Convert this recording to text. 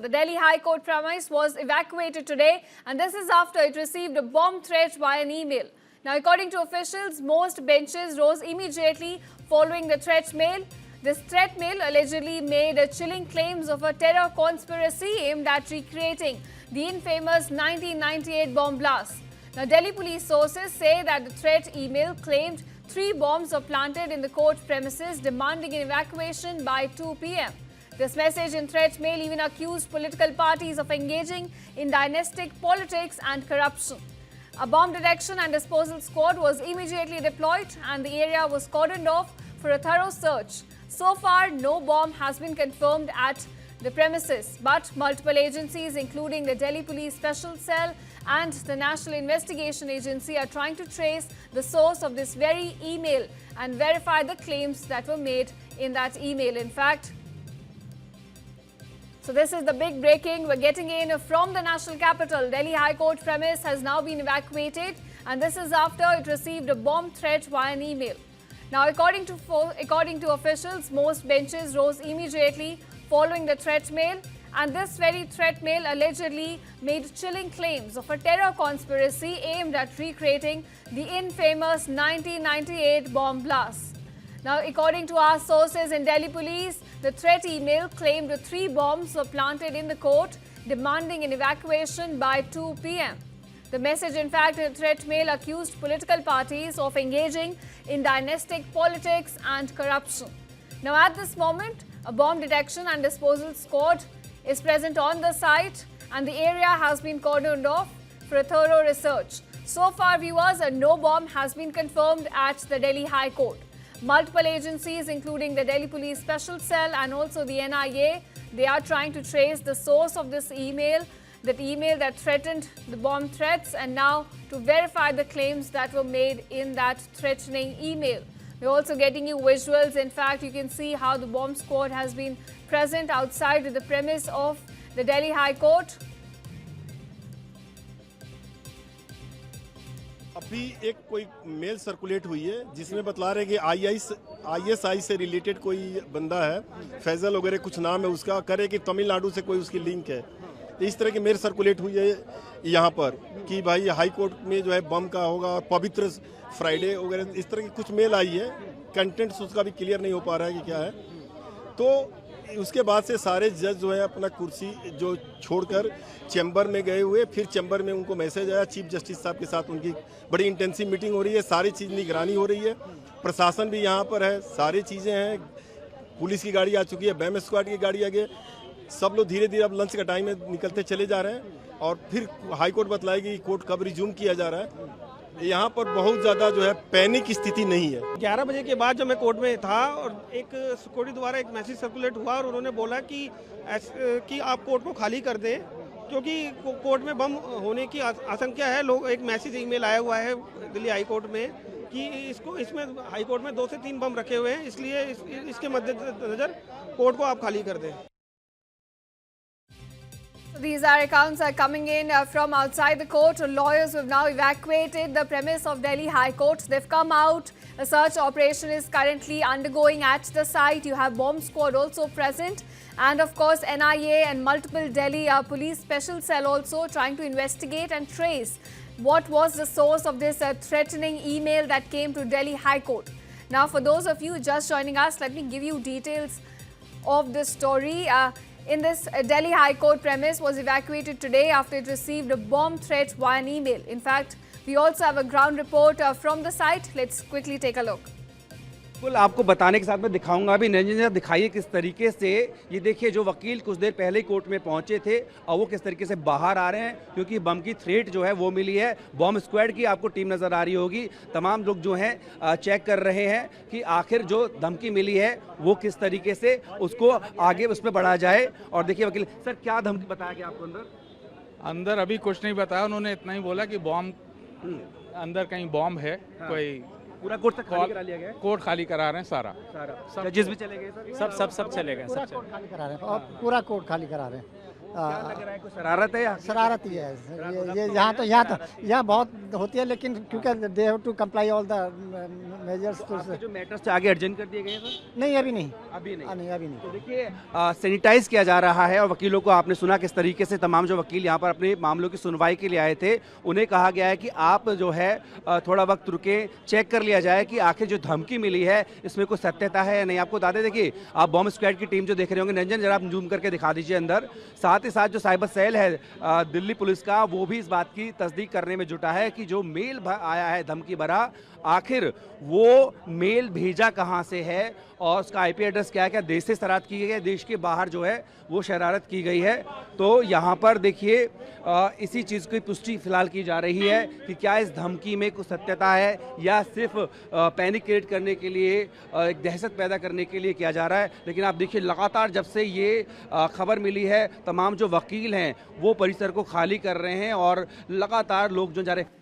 The Delhi High Court premise was evacuated today, and this is after it received a bomb threat via an email. Now, according to officials, most benches rose immediately following the threat mail. This threat mail allegedly made chilling claims of a terror conspiracy aimed at recreating the infamous 1998 bomb blast. Now, Delhi police sources say that the threat email claimed 3 bombs were planted in the court premises, demanding an evacuation by 2 p.m. This message in threat mail even accused political parties of engaging in dynastic politics and corruption. A bomb detection and disposal squad was immediately deployed and the area was cordoned off for a thorough search. So far, no bomb has been confirmed at the premises, but multiple agencies, including the Delhi Police Special Cell and the National Investigation Agency, are trying to trace the source of this very email and verify the claims that were made in that email. In fact, so this is the big breaking we're getting in from the national capital. Delhi High Court premise has now been evacuated, and this is after it received a bomb threat via an email. Now, according to officials, most benches rose immediately following the threat mail, and this very threat mail allegedly made chilling claims of a terror conspiracy aimed at recreating the infamous 1998 bomb blast. Now, according to our sources in Delhi police, the threat email claimed 3 bombs were planted in the court, demanding an evacuation by 2 p.m. The message, in fact, in the threat mail accused political parties of engaging in dynastic politics and corruption. Now, at this moment, a bomb detection and disposal squad is present on the site, and the area has been cordoned off for a thorough research. So far, viewers, no bomb has been confirmed at the Delhi High Court. Multiple agencies, including the Delhi Police Special Cell and also the NIA, they are trying to trace the source of this email, that threatened the bomb threats, and now to verify the claims that were made in that threatening email. We're also getting you visuals. In fact, you can see how the bomb squad has been present outside the premise of the Delhi High Court. अभी एक कोई mail circulate हुई है जिसमें बतला रहे हैं कि ISI से रिलेटेड कोई बंदा है, फैजल वगैरह कुछ नाम है उसका, करे कि तमिलनाडु से कोई उसकी लिंक है। तो इस तरह की मेल सर्कुलेट हुई है यहाँ पर कि भाई हाई कोर्ट में जो है बम का होगा, पवित्र फ्राइडे वगैरह, इस तरह की कुछ मेल आई है। कंटेंट्स उसका भी क्लियर नहीं हो पा रहा है कि क्या है। तो उसके बाद से सारे जज जो है अपना कुर्सी जो छोड़कर चैम्बर में गए हुए, फिर चैम्बर में उनको मैसेज आया, चीफ जस्टिस साहब के साथ उनकी बड़ी इंटेंसिव मीटिंग हो रही है, सारी चीज़ निगरानी हो रही है, प्रशासन भी यहाँ पर है, सारी चीज़ें हैं, पुलिस की गाड़ी आ चुकी है, बैम स्क्वाड की गाड़ी आ गई, सब लोग धीरे धीरे अब लंच का टाइम में निकलते चले जा रहे हैं और फिर हाई कोर्ट बतलाएगी कोर्ट कब रिज्यूम किया जा रहा है। यहाँ पर बहुत ज़्यादा जो है पैनिक स्थिति नहीं है। 11 बजे के बाद जब मैं कोर्ट में था और एक सिक्योरिटी द्वारा एक मैसेज सर्कुलेट हुआ और उन्होंने बोला कि आप कोर्ट को खाली कर दें क्योंकि कोर्ट में बम होने की आशंका है। लोग एक मैसेज ईमेल आया हुआ है दिल्ली हाई कोर्ट में कि इसमें हाई कोर्ट में 2 से 3 बम रखे हुए हैं, इसलिए इसके मद्देनजर कोर्ट को आप खाली कर दें। These accounts are coming in from outside the court. Lawyers have now evacuated the premise of Delhi High Court. They've come out. A search operation is currently undergoing at the site. You have bomb squad also present. And of course, NIA and multiple Delhi police special cell also trying to investigate and trace what was the source of this threatening email that came to Delhi High Court. Now, for those of you just joining us, let me give you details of this story. In this, Delhi High Court premise was evacuated today after it received a bomb threat via an email. In fact, we also have a ground report from the site. Let's quickly take a look. बिल्कुल आपको बताने के साथ मैं दिखाऊंगा अभी। निरंजन दिखाइए किस तरीके से, ये देखिए जो वकील कुछ देर पहले कोर्ट में पहुंचे थे और वो किस तरीके से बाहर आ रहे हैं क्योंकि बम की थ्रेट जो है वो मिली है। बॉम्ब स्क्वाड की आपको टीम नज़र आ रही होगी, तमाम लोग जो हैं चेक कर रहे हैं कि आखिर जो धमकी मिली है वो किस तरीके से उसको आगे उस पर बढ़ाया जाए। और देखिए वकील सर, क्या धमकी बताया गया आपको? अंदर अभी कुछ नहीं बताया, उन्होंने इतना ही बोला कि बॉम्ब अंदर कहीं बॉम्ब है। हाँ। कोई पूरा कोर्ट तक खाली करा लिया गया? कोर्ट खाली करा रहे हैं सारा। जजेस भी चले गए सर? सब चले गए, पूरा कोर्ट खाली करा रहे हैं और पूरा कोर्ट खाली करा रहे हैं। क्या लग रहा है, कोई शरारत है या? शरारत ही है ये यहाँ बहुत होती है, लेकिन क्योंकि they have to comply all the measures तो तो आपके जो मैटर्स थे आगे अर्जेंट कर दिए गए हैं सर? नहीं, अभी नहीं। अभी नहीं। नहीं, अभी नहीं। तो देखिए सैनिटाइज किया जा रहा है और वकीलों को आपने सुना किस तरीके से तमाम जो वकील यहाँ पर अपने मामलों की सुनवाई के लिए आए थे उन्हें कहा गया है कि आप जो है थोड़ा वक्त रुके, चेक कर लिया जाए कि आखिर जो धमकी मिली है इसमें कोई सत्यता है या नहीं। आपको बता दें, देखिए आप बॉम्ब स्क्वाड की टीम जो देख रहे होंगे, निरंजन जरा आप जूम करके दिखा दीजिए अंदर। साथ ही साथ जो साइबर सेल है दिल्ली पुलिस का, वो भी इस बात की तस्दीक करने में जुटा है कि जो मेल आया है धमकी भरा, आखिर वो मेल भेजा कहां से है और उसका आईपी एड्रेस क्या है, क्या देश से शरारत की गई है, देश के बाहर जो है वो शरारत की गई है। तो यहाँ पर देखिए इसी चीज़ की पुष्टि फिलहाल की जा रही है कि क्या इस धमकी में कुछ सत्यता है या सिर्फ पैनिक क्रिएट करने के लिए, एक दहशत पैदा करने के लिए किया जा रहा है। लेकिन आप देखिए लगातार जब से ये खबर मिली है तमाम जो वकील हैं वो परिसर को खाली कर रहे हैं और लगातार लोग जो जा रहे हैं